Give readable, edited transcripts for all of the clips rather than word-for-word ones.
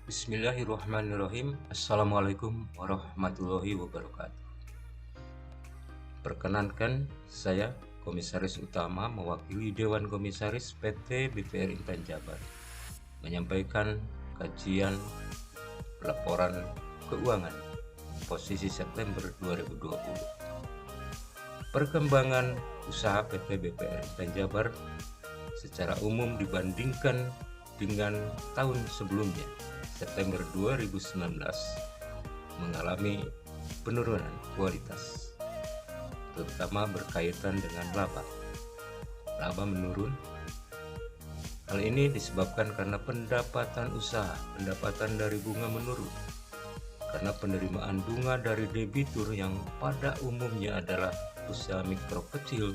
Bismillahirrahmanirrahim. Assalamualaikum warahmatullahi wabarakatuh. Perkenankan, saya Komisaris Utama mewakili Dewan Komisaris PT BPR Intan Jabar menyampaikan kajian laporan keuangan posisi September 2020. Perkembangan usaha PT BPR Intan Jabar secara umum dibandingkan dengan tahun sebelumnya, September 2019, mengalami penurunan kualitas, terutama berkaitan dengan laba. Laba menurun. Hal ini disebabkan karena pendapatan usaha, pendapatan dari bunga menurun, karena penerimaan bunga dari debitur yang pada umumnya adalah usaha mikro kecil,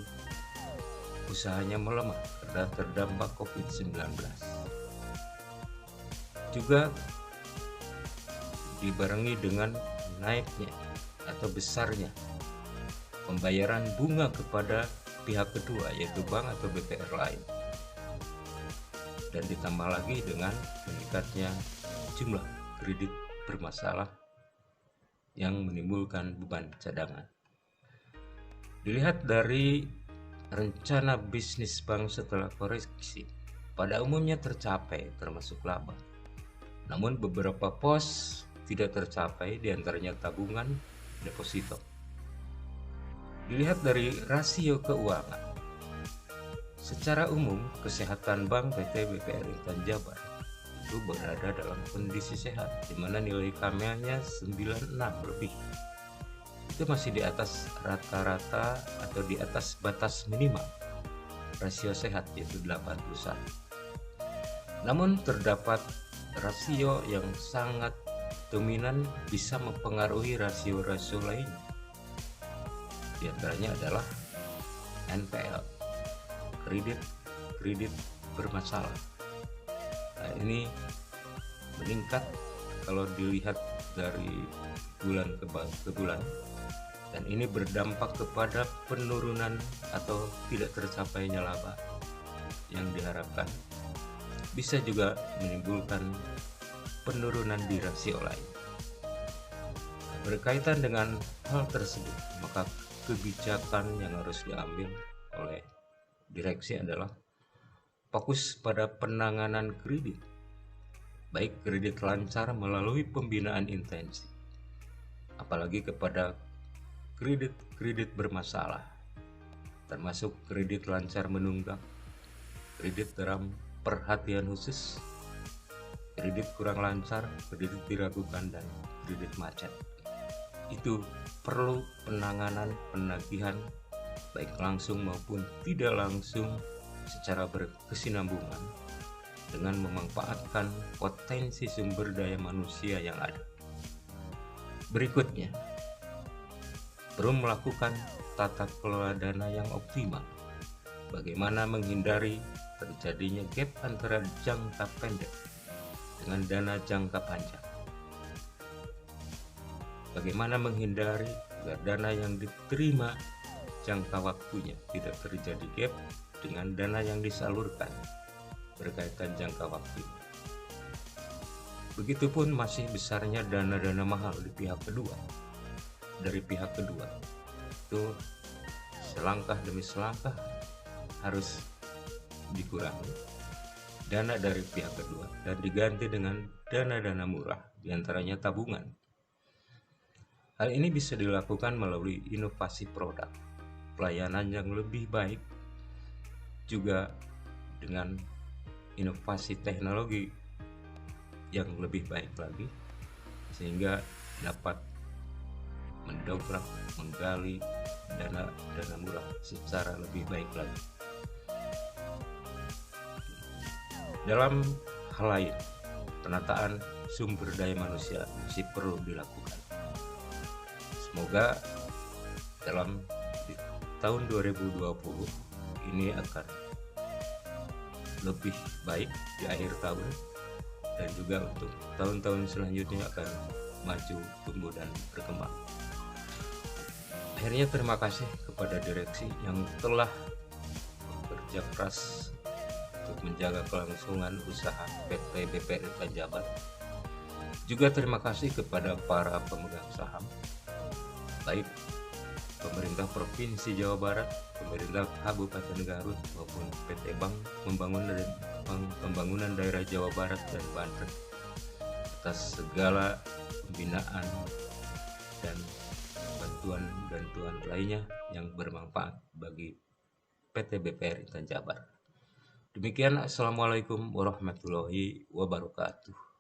usahanya melemah karena terdampak COVID-19. Juga dibarengi dengan naiknya atau besarnya pembayaran bunga kepada pihak kedua, yaitu bank atau BPR lain, dan ditambah lagi dengan meningkatnya jumlah kredit bermasalah yang menimbulkan beban cadangan. Dilihat dari rencana bisnis bank setelah koreksi, pada umumnya tercapai termasuk laba. Namun beberapa pos tidak tercapai, diantaranya tabungan, deposito. Dilihat dari rasio keuangan, secara umum kesehatan Bank PT BPR Intan Jabar itu berada dalam kondisi sehat, di mana nilai KMA-nya 96 lebih. Itu masih di atas rata-rata atau di atas batas minimal rasio sehat, yaitu 81. Namun terdapat rasio yang sangat dominan bisa mempengaruhi rasio-rasio lain. Di antaranya adalah NPL, kredit bermasalah. Nah, ini meningkat kalau dilihat dari bulan ke bulan, dan ini berdampak kepada penurunan atau tidak tercapainya laba yang diharapkan. Bisa juga menimbulkan penurunan di rasio lain. Berkaitan dengan hal tersebut, maka kebijakan yang harus diambil oleh direksi adalah fokus pada penanganan kredit, baik kredit lancar melalui pembinaan intensif, apalagi kepada kredit bermasalah, termasuk kredit lancar menunggak, kredit dalam perhatian khusus, kredit kurang lancar, kredit diragukan, dan kredit macet. Itu perlu penanganan penagihan baik langsung maupun tidak langsung secara berkesinambungan dengan memanfaatkan potensi sumber daya manusia yang ada. Berikutnya, perlu melakukan tata kelola dana yang optimal. Bagaimana menghindari terjadinya gap antara jangka pendek dengan dana jangka panjang. Bagaimana menghindari agar dana yang diterima jangka waktunya tidak terjadi gap dengan dana yang disalurkan berkaitan jangka waktu. Begitupun masih besarnya dana-dana mahal di pihak kedua. Dari pihak kedua itu selangkah demi selangkah harus dikurangi dana dari pihak kedua dan diganti dengan dana-dana murah, diantaranya tabungan. Hal ini bisa dilakukan melalui inovasi produk, pelayanan yang lebih baik, juga dengan inovasi teknologi yang lebih baik lagi, sehingga dapat mendongkrak, menggali dana murah secara lebih baik lagi. Dalam hal lain, penataan sumber daya manusia masih perlu dilakukan. Semoga dalam tahun 2020 ini akan lebih baik di akhir tahun, dan juga untuk tahun-tahun selanjutnya akan maju, tumbuh, dan berkembang. Akhirnya terima kasih kepada direksi yang telah bekerja keras untuk menjaga kelangsungan usaha PT BPR Intan Jabar. Juga terima kasih kepada para pemegang saham, baik pemerintah Provinsi Jawa Barat, pemerintah Kabupaten Garut, maupun PT Bank Pembangunan Daerah Jawa Barat dan Banten atas segala pembinaan dan bantuan-bantuan lainnya yang bermanfaat bagi PT BPR Intan Jabar. Demikian, Assalamualaikum warahmatullahi wabarakatuh.